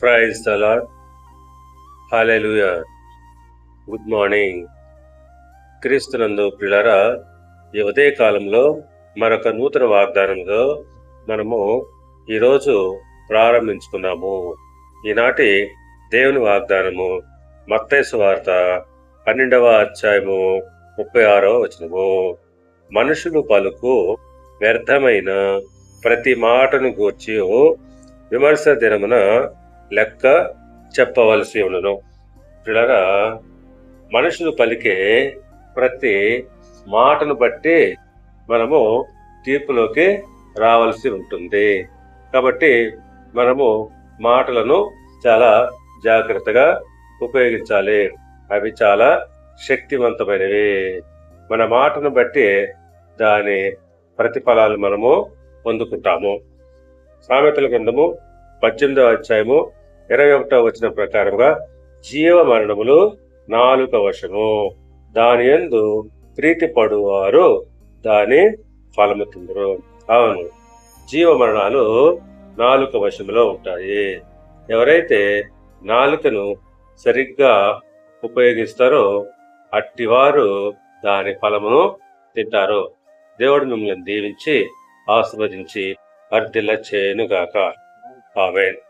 Praise the lord. Hallelujah. Good morning. క్రీస్తునందు ప్రియులారా, ఈ ఉదయ కాలంలో మరొక నూతన వాగ్దానంలో మనము ఈరోజు ప్రారంభించుకున్నాము. ఈనాటి దేవుని వాగ్దానము మత్తయి సువార్త 12వ అధ్యాయము 36వ వచనము. మనుషులు పలుకు వ్యర్థమైన ప్రతి మాటను గూర్చి విమర్శ దినమున లెక్క చెప్పవలసి ఉన్నను. పిల్లరా, మనుషులు పలికే ప్రతి మాటను బట్టి మనము తీర్పులోకి రావాల్సి ఉంటుంది. కాబట్టి మనము మాటలను చాలా జాగ్రత్తగా ఉపయోగించాలి. అవి చాలా శక్తివంతమైనవి. మన మాటను బట్టి దాని ప్రతిఫలాలు మనము పొందుకుంటాము. సామెతల గ్రంథము 18వ అధ్యాయము 21వ వచనం ప్రకారంగా జీవ మరణములు నాలుక వశము, దాని యందు ప్రీతి పడువారు దాని ఫలము తిందురు. అవును, జీవ మరణాలు నాలుక వశములో ఉంటాయి. ఎవరైతే నాలుకను సరిగ్గా ఉపయోగిస్తారో అట్టివారు దాని ఫలమును తింటారు. దేవుడు మిమ్మల్ని దీవించి ఆశీర్వదించి వర్ధిల్ల చేయనుగాక. ఆమేన్.